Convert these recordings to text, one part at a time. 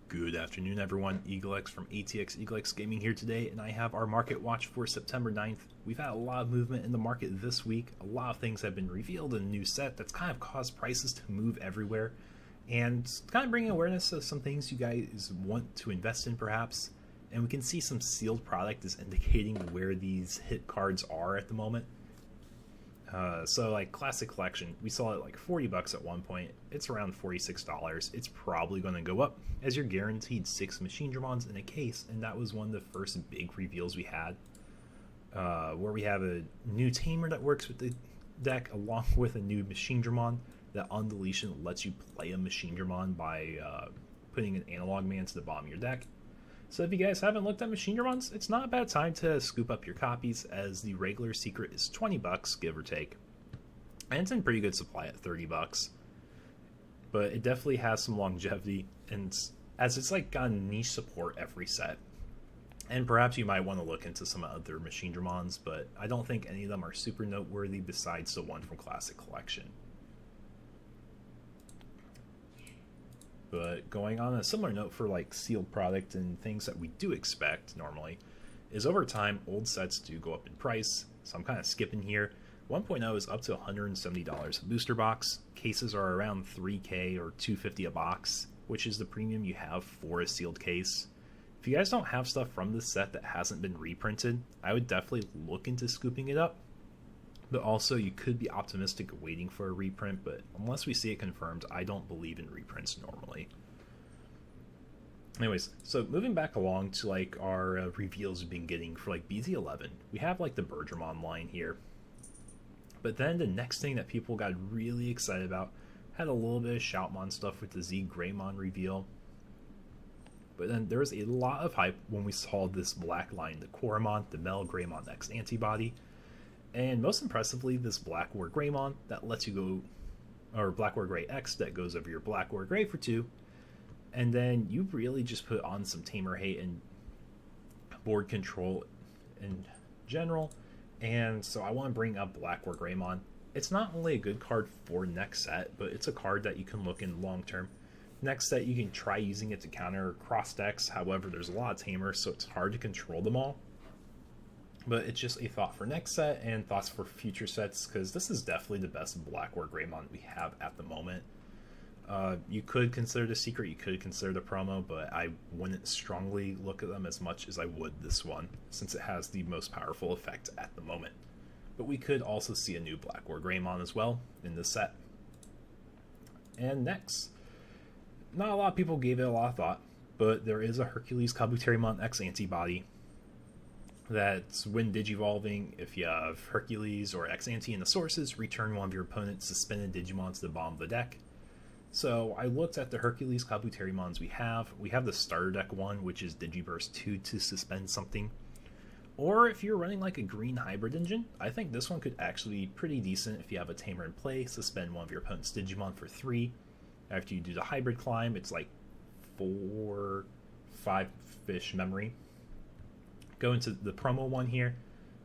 Good afternoon, everyone. EagleX from ATX EagleX Gaming here today, and I have our market watch for September 9th. We've had a lot of movement in the market this week. A lot of things have been revealed in a new set that's kind of caused prices to move everywhere, and kind of bringing awareness of some things you guys want to invest in, perhaps. And we can see some sealed product is indicating where these hit cards are at the moment. So like Classic Collection, we saw it like $40 at one point. It's around $46. It's probably going to go up as you're guaranteed 6 Machine Dramons in a case, and that was one of the first big reveals we had, where we have a new Tamer that works with the deck along with a new Machine Dramon that on deletion lets you play a Machine Dramon by putting an Analog Man to the bottom of your deck. So if you guys haven't looked at Machine Dramons, it's not a bad time to scoop up your copies, as the regular secret is $20, give or take. And it's in pretty good supply at $30. But it definitely has some longevity, and as it's like got niche support every set. And perhaps you might want to look into some other Machine Dramons, but I don't think any of them are super noteworthy besides the one from Classic Collection. But going on a similar note for like sealed product and things that we do expect normally, is over time old sets do go up in price, so I'm kind of skipping here. 1.0 is up to $170 a booster box. Cases are around $3K or $250 a box, which is the premium you have for a sealed case. If you guys don't have stuff from this set that hasn't been reprinted, I would definitely look into scooping it up. But also, you could be optimistic waiting for a reprint, but unless we see it confirmed, I don't believe in reprints normally. Anyways, so moving back along to like our reveals we've been getting for like BT11, we have like the Bergermon line here. But then the next thing that people got really excited about had a little bit of Shoutmon stuff with the Z Greymon reveal. But then there was a lot of hype when we saw this black line, the Coromon, the Mel Greymon X antibody. And most impressively, this Black War Greymon that lets you go, or Black War Grey X that goes over your Black War Grey for 2. And then you really just put on some Tamer hate and board control in general. And so I want to bring up Black War Greymon. It's not only a good card for next set, but it's a card that you can look in long term. Next set, you can try using it to counter cross decks. However, there's a lot of Tamers, so it's hard to control them all. But it's just a thought for next set and thoughts for future sets, because this is definitely the best Black War Greymon we have at the moment. You could consider the secret, you could consider the promo, but I wouldn't strongly look at them as much as I would this one, since it has the most powerful effect at the moment. But we could also see a new Black War Greymon as well in this set. And next, not a lot of people gave it a lot of thought, but there is a Hercules Kabuterimon X antibody. That's when digivolving, if you have Hercules or X-Ante in the sources, return one of your opponent's suspended Digimon to the bottom of the deck. So I looked at the Hercules Kabuterimons we have. We have the starter deck one, which is Digiburst 2 to suspend something. Or if you're running like a green hybrid engine, I think this one could actually be pretty decent if you have a Tamer in play, suspend one of your opponent's Digimon for 3. After you do the hybrid climb, it's like 4-5 fish memory. Go into the promo one here,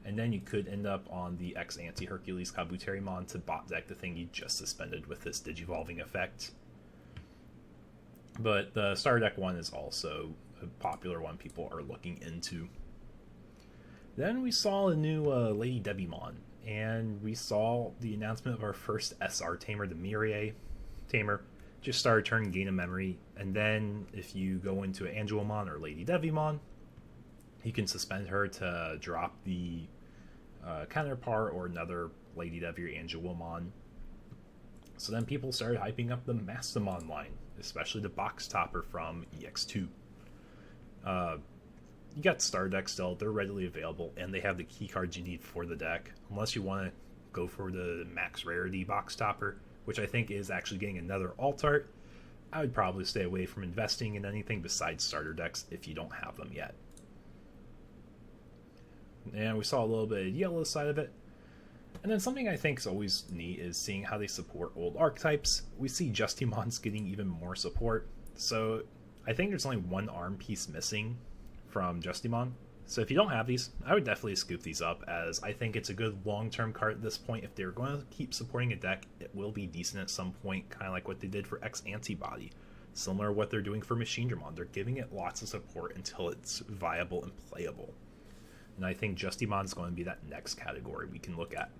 and then you could end up on the X-Ante Hercules Kabuterimon to bot deck the thing you just suspended with this digivolving effect. But the starter deck one is also a popular one people are looking into. Then we saw a new Lady Devimon, and we saw the announcement of our first SR Tamer, the Mireille Tamer. Just start a turn, gain a memory, and then if you go into an Angelomon or Lady Devimon, you can suspend her to drop the counterpart or another Lady Devi or Angelomon. So then people started hyping up the Mastamon line, especially the box topper from EX2. You got Star Deck still, they're readily available, and they have the key cards you need for the deck. Unless you want to go for the max rarity box topper, which I think is actually getting another alt art, I would probably stay away from investing in anything besides starter decks if you don't have them yet. And we saw a little bit of the yellow side of it. And then something I think is always neat is seeing how they support old archetypes. We see Justimons getting even more support. So I think there's only one arm piece missing from Justimon. So if you don't have these, I would definitely scoop these up, as I think it's a good long-term card at this point. If they're going to keep supporting a deck, it will be decent at some point, kind of like what they did for X Antibody. Similar to what they're doing for Machinedramon. They're giving it lots of support until it's viable and playable. And I think Justimon is going to be that next category we can look at.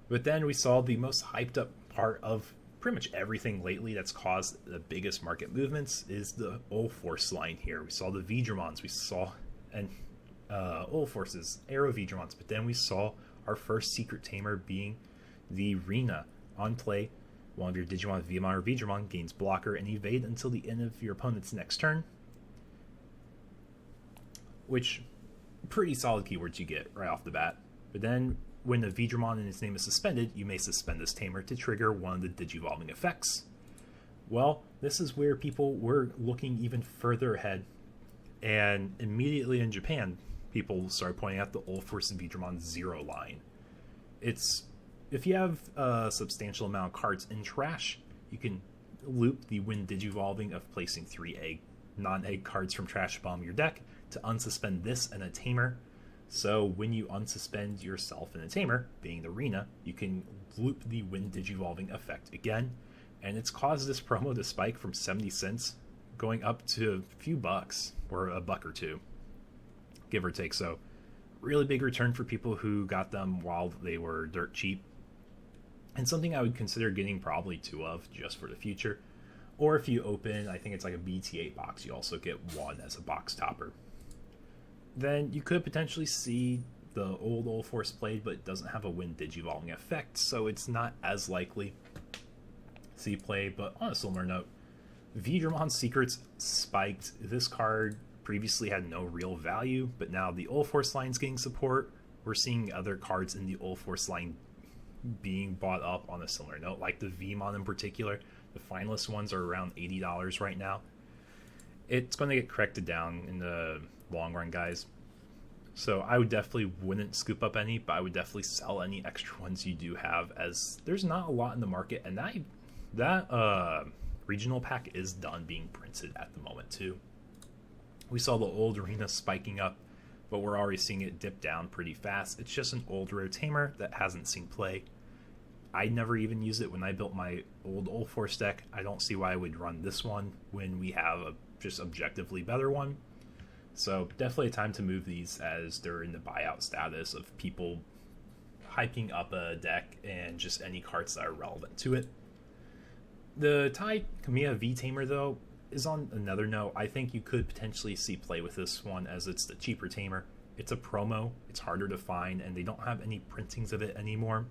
But then we saw the most hyped up part of pretty much everything lately that's caused the biggest market movements is the Ulforce line here. We saw the Vidramons, we saw Ulforces, Aero Vidramons, but then we saw our first secret tamer being the Rena. On play, one of your Digimon, Vmon, or Vidramon gains blocker and evade until the end of your opponent's next turn. Which, pretty solid keywords you get right off the bat. But then, when the Vidramon and its name is suspended, you may suspend this tamer to trigger one of the Digivolving effects. Well, this is where people were looking even further ahead, and immediately in Japan, people started pointing out the Ulforce and Vidramon Zero line. If you have a substantial amount of cards in trash, you can loop the when Digivolving of placing 3 non-egg cards from Trash Bomb your deck to unsuspend this and a tamer. So when you unsuspend yourself and a tamer, being the Rena, you can loop the when Digivolving effect again, and it's caused this promo to spike from 70 cents going up to a few bucks, or a buck or two, give or take. So really big return for people who got them while they were dirt cheap, and something I would consider getting probably 2 of just for the future. Or if you open, I think it's like a BT8 box, you also get 1 as a box topper. Then you could potentially see the old Ulforce played, but it doesn't have a when Digivolving effect, so it's not as likely to see play. But on a similar note, Vidramon Secrets spiked. This card previously had no real value, but now the Ulforce line's getting support. We're seeing other cards in the Ulforce line being bought up on a similar note, like the Vmon in particular. The finalist ones are around $80 right now. It's going to get corrected down in the long run, guys. So I would definitely wouldn't scoop up any, but I would definitely sell any extra ones you do have, as there's not a lot in the market, and that regional pack is done being printed at the moment too. We saw the old Arena spiking up, but we're already seeing it dip down pretty fast. It's just an old rare tamer that hasn't seen play. I never even used it when I built my old Ulforce deck. I don't see why I would run this one when we have a just objectively better one. So definitely a time to move these, as they're in the buyout status of people hyping up a deck and just any cards that are relevant to it. The Tai Kamiya V Tamer, though, is on another note. I think you could potentially see play with this one, as it's the cheaper tamer. It's a promo, it's harder to find, and they don't have any printings of it anymore.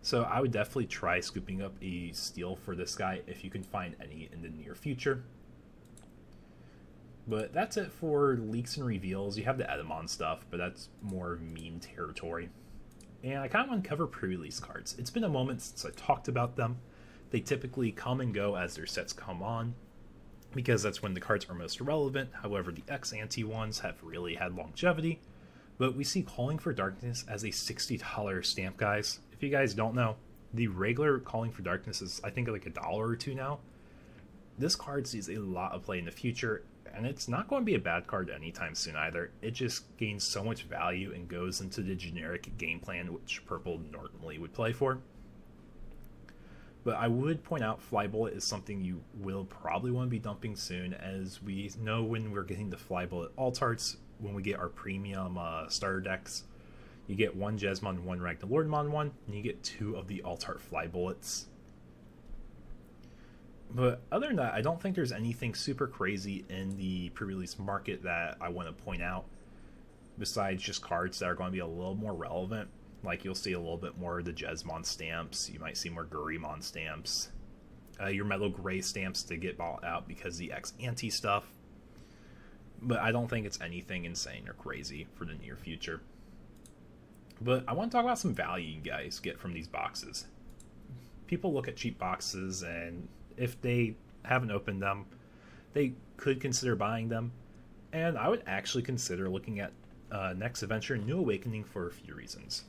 So I would definitely try scooping up a steal for this guy if you can find any in the near future. But that's it for leaks and reveals. You have the Edamon stuff, but that's more meme territory. And I kind of want to cover pre-release cards. It's been a moment since I talked about them. They typically come and go as their sets come on, because that's when the cards are most relevant. However, the ex-ante ones have really had longevity. But we see Calling for Darkness as a $60 stamp, guys. If you guys don't know, the regular Calling for Darkness is, I think, like $1 or $2 now. This card sees a lot of play in the future, and it's not going to be a bad card anytime soon either. It just gains so much value and goes into the generic game plan which Purple normally would play for. But I would point out Fly Bullet is something you will probably want to be dumping soon, as we know when we're getting the Fly Bullet alt arts, when we get our premium starter decks, you get 1 Jesmon, 1 Ragnalordmon one, and you get 2 of the alt art Fly Bullets. But other than that, I don't think there's anything super crazy in the pre-release market that I want to point out, besides just cards that are going to be a little more relevant. Like, you'll see a little bit more of the Jesmon stamps, you might see more Gurimon stamps, your Metal Gray stamps to get bought out because the ex-ante stuff. But I don't think it's anything insane or crazy for the near future. But I want to talk about some value you guys get from these boxes. People look at cheap boxes, and if they haven't opened them, they could consider buying them. And I would actually consider looking at Next Adventure New Awakening for a few reasons.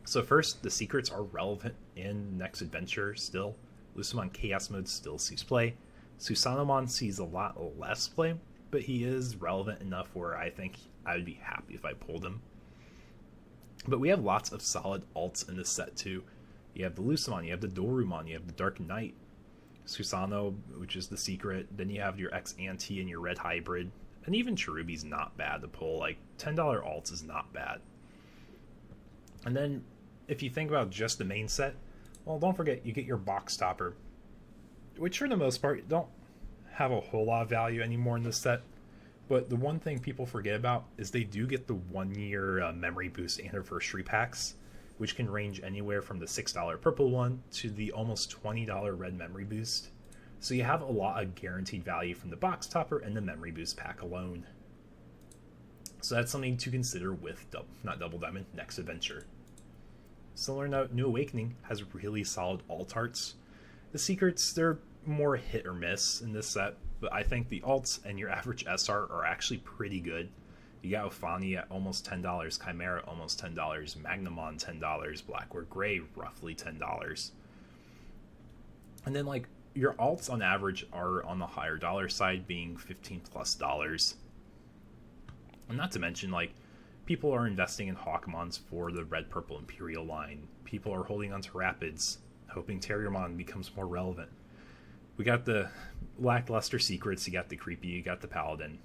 So first, the secrets are relevant in Next Adventure still. Lucemon Chaos Mode still sees play. Susanomon sees a lot less play, but he is relevant enough where I think I would be happy if I pulled him. But we have lots of solid alts in this set too. You have the Lucemon, you have the Dorumon, you have the Dark Knight. Susano, which is the secret. Then you have your X-Ante and your red hybrid. And even Cherubi's not bad to pull. Like, $10 alts is not bad. And then, if you think about just the main set, well, don't forget, you get your box topper, which for the most part don't have a whole lot of value anymore in this set. But the one thing people forget about is they do get the 1-year memory boost anniversary packs, which can range anywhere from the $6 purple one to the almost $20 red memory boost. So you have a lot of guaranteed value from the box topper and the memory boost pack alone. So that's something to consider with Double Diamond next adventure. Similar note, New Awakening has really solid alt arts. The secrets, they're more hit or miss in this set, but I think the alts and your average SR are actually pretty good. You got Ophani at almost $10, Chimera almost $10, Magnamon $10, Blackwood Gray roughly $10. And then like your alts on average are on the higher dollar side, being $15+. And not to mention, like, people are investing in Hawkmons for the red purple Imperial line. People are holding on to Rapids, hoping Terriermon becomes more relevant. We got the lackluster secrets, you got the creepy, you got the paladin.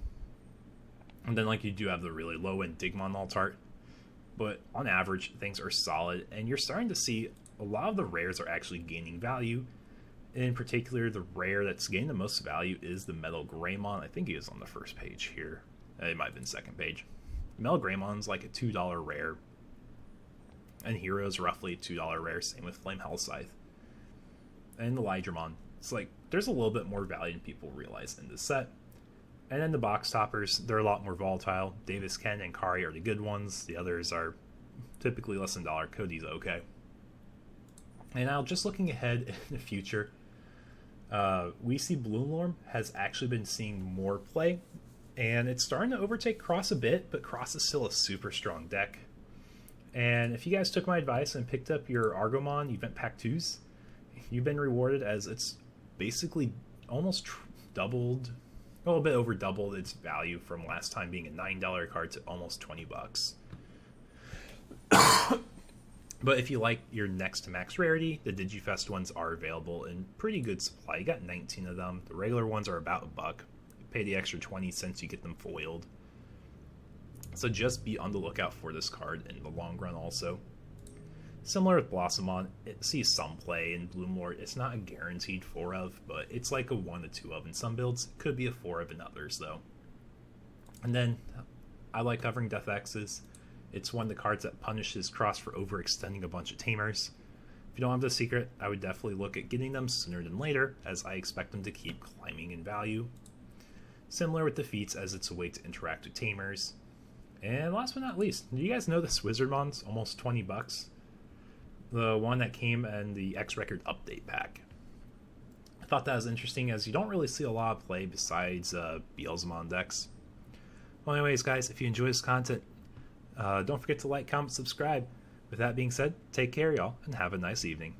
And then like you do have the really low end Digimon alt art. But on average, things are solid, and you're starting to see a lot of the rares are actually gaining value. In particular, the rare that's gaining the most value is the Metal Greymon. I think he is on the first page here. It might have been second page. Metal Greymon's like a $2 rare. And Hero's roughly a $2 rare, same with Flame Hell Scythe. And the Lydramon. It's like, there's a little bit more value than people realize in this set. And then the box toppers, they're a lot more volatile. Davis Ken and Kari are the good ones. The others are typically less than $1. Cody's okay. And now, just looking ahead in the future, we see Bloomlorm has actually been seeing more play. And it's starting to overtake Cross a bit, but Cross is still a super strong deck. And if you guys took my advice and picked up your Argomon Event Pack 2s, you've been rewarded, as it's basically almost doubled, a little bit over doubled its value from last time being a $9 card to almost $20. But if you like your next to max rarity, the Digifest ones are available in pretty good supply. You got 19 of them. The regular ones are about $1. You pay the extra 20 cents, you get them foiled. So just be on the lookout for this card in the long run also. Similar with Blossomon, it sees some play in Bloomlord. It's not a guaranteed 4 of, but it's like a 1 to 2 of in some builds. It could be a 4 of in others though. And then I like covering Death X's. It's one of the cards that punishes Cross for overextending a bunch of tamers. If you don't have the secret, I would definitely look at getting them sooner than later, as I expect them to keep climbing in value. Similar with Defeats, as it's a way to interact with tamers. And last but not least, do you guys know this Wizardmon's almost $20? The one that came in the X-Record update pack. I thought that was interesting, as you don't really see a lot of play besides Beelzemon decks. Well, anyways, guys, if you enjoy this content, don't forget to like, comment, subscribe. With that being said, take care, y'all, and have a nice evening.